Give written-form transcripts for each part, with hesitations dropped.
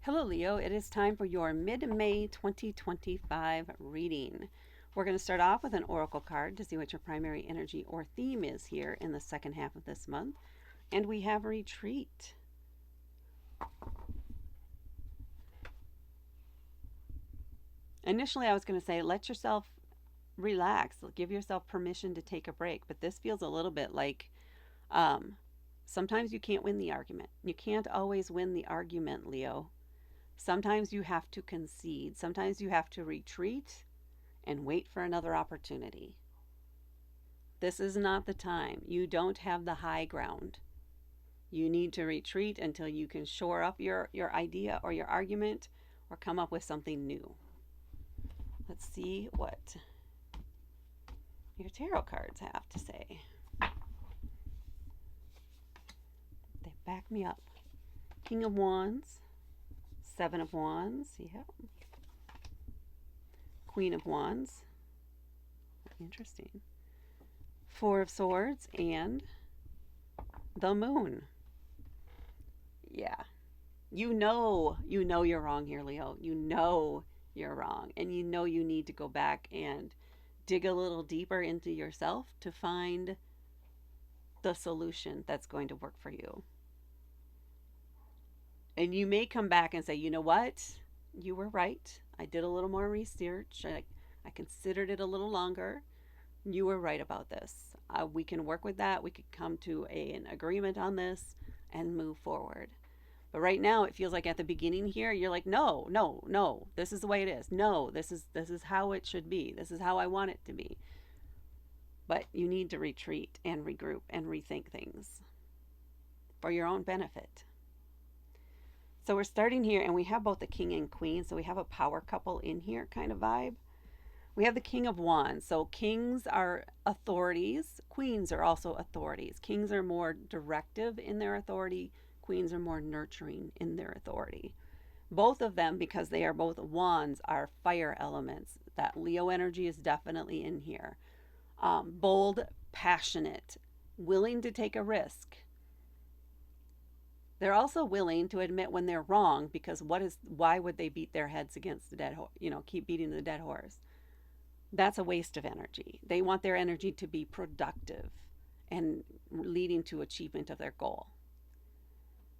Hello, Leo. It is time for your mid May 2025 reading. We're going to start off with an oracle card to see what your primary energy or theme is here in the second half of this month. And we have retreat. Initially, I was going to say let yourself relax, give yourself permission to take a break, but this feels a little bit like um, sometimes you can't win the argument. You can't always win the argument, Leo. Sometimes you have to concede, sometimes you have to retreat and wait for another opportunity. This is not the time. You don't have the high ground. You need to retreat until you can shore up your idea or your argument or come up with something new. Let's see what your tarot cards have to say. They back me up. King of Wands, Seven of Wands, yeah. Queen of Wands, interesting. Four of Swords, and the Moon. Yeah. You know you're wrong here, Leo. You know you're wrong. And you know you need to go back and dig a little deeper into yourself to find the solution that's going to work for you. And you may come back and say, you know what? You were right. I did a little more research. I considered it a little longer. You were right about this. We can work with that. We could come to an agreement on this and move forward. But right now, it feels like at the beginning here, you're like, no, no, no. This is the way it is. No, this is how it should be. This is how I want it to be. But you need to retreat and regroup and rethink things for your own benefit. So we're starting here, and we have both the king and queen. So we have a power couple in here kind of vibe. We have the King of Wands. So kings are authorities. Queens are also authorities. Kings are more directive in their authority. Queens are more nurturing in their authority. Both of them, because they are both wands, are fire elements. That Leo energy is definitely in here. Bold, passionate, willing to take a risk. They're also willing to admit when they're wrong, because why would they beat their heads against the dead horse? Keep beating the dead horse. That's a waste of energy. They want their energy to be productive and leading to achievement of their goal.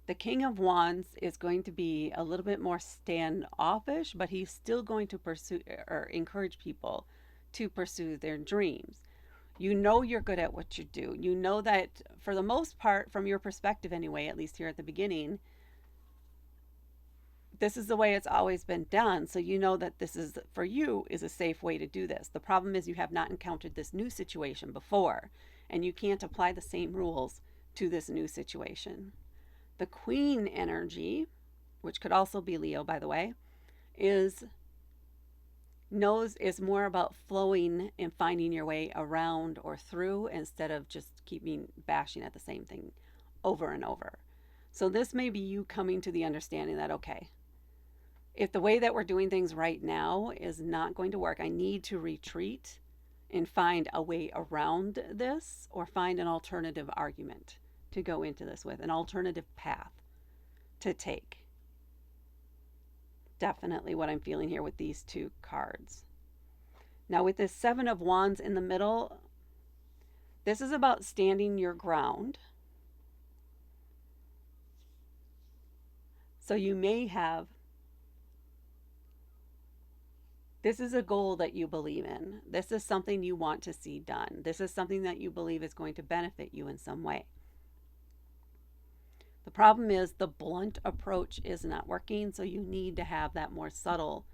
The King of Wands is going to be a little bit more standoffish, but he's still going to pursue or encourage people to pursue their dreams. You know you're good at what you do. You know that for the most part, from your perspective anyway, at least here at the beginning, this is the way it's always been done. So you know that this is, for you, is a safe way to do this. The problem is you have not encountered this new situation before, and you can't apply the same rules to this new situation. The queen energy, which could also be Leo, by the way, is more about flowing and finding your way around or through instead of just keeping bashing at the same thing over and over. So this may be you coming to the understanding that, okay, if the way that we're doing things right now is not going to work, I need to retreat and find a way around this or find an alternative argument to go into this with, an alternative path to take. Definitely what I'm feeling here with these two cards. Now, with this Seven of Wands in the middle, this is about standing your ground. So you may have, this is a goal that you believe in. This is something you want to see done. This is something that you believe is going to benefit you in some way. The problem is the blunt approach is not working, so you need to have that more subtle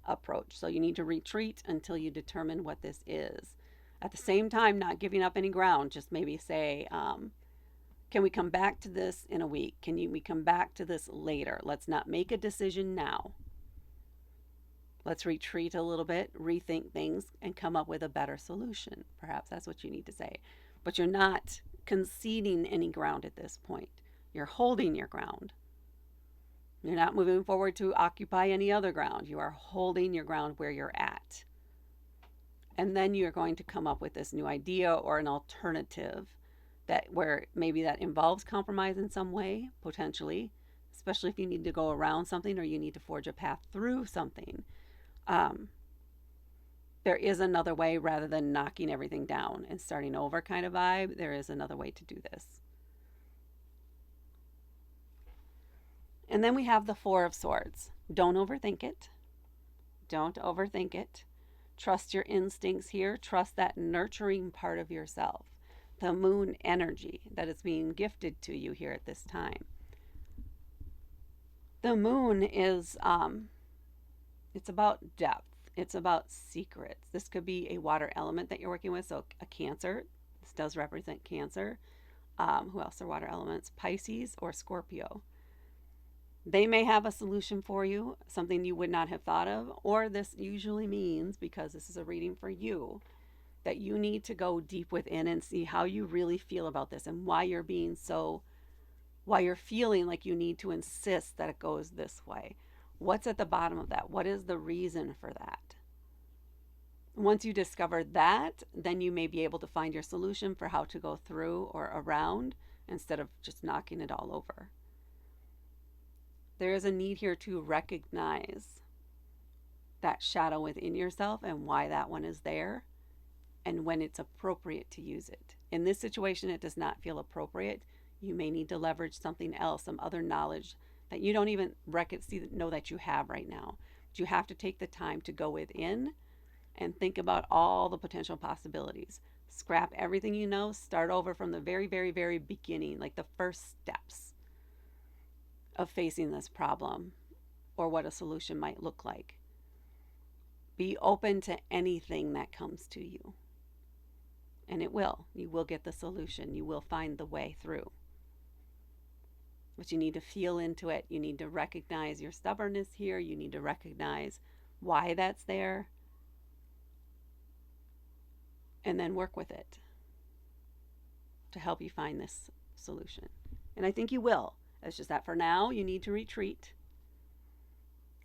approach. So you need to retreat until you determine what this is. At the same time, not giving up any ground, just maybe say, can we come back to this in a week? We come back to this later? Let's not make a decision now. Let's retreat a little bit, rethink things, and come up with a better solution. Perhaps that's what you need to say. But you're not conceding any ground at this point. You're holding your ground. You're not moving forward to occupy any other ground. You are holding your ground where you're at. And then you're going to come up with this new idea or an alternative that where maybe that involves compromise in some way, potentially, especially if you need to go around something or you need to forge a path through something. Um, there is another way rather than knocking everything down and starting over kind of vibe. There is another way to do this. And then we have the Four of Swords. Don't overthink it. Don't overthink it. Trust your instincts here. Trust that nurturing part of yourself, the moon energy that is being gifted to you here at this time. The moon is, it's about depth. It's about secrets. This could be a water element that you're working with. So a Cancer. This does represent Cancer. Who else are water elements? Pisces or Scorpio. They may have a solution for you, something you would not have thought of, or this usually means, because this is a reading for you, that you need to go deep within and see how you really feel about this and why you're being so, why you're feeling like you need to insist that it goes this way. What's at the bottom of that? What is the reason for that? Once you discover that, then you may be able to find your solution for how to go through or around instead of just knocking it all over. There is a need here to recognize that shadow within yourself and why that one is there and when it's appropriate to use it. In this situation, it does not feel appropriate. You may need to leverage something else, some other knowledge that you don't even know that you have right now. But you have to take the time to go within and think about all the potential possibilities. Scrap everything you know, start over from the very, very, very beginning, like the first steps of facing this problem or what a solution might look like. Be open to anything that comes to you. And it will. You will get the solution. You will find the way through. But you need to feel into it. You need to recognize your stubbornness here. You need to recognize why that's there. And then work with it to help you find this solution. And I think you will. It's just that for now, you need to retreat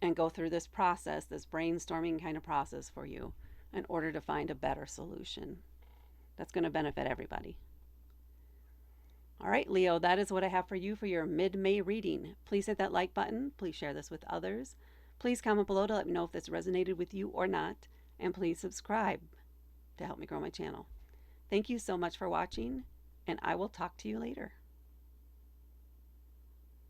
and go through this process, this brainstorming kind of process for you in order to find a better solution that's going to benefit everybody. All right, Leo, that is what I have for you for your mid-May reading. Please hit that like button. Please share this with others. Please comment below to let me know if this resonated with you or not. And please subscribe to help me grow my channel. Thank you so much for watching, and I will talk to you later.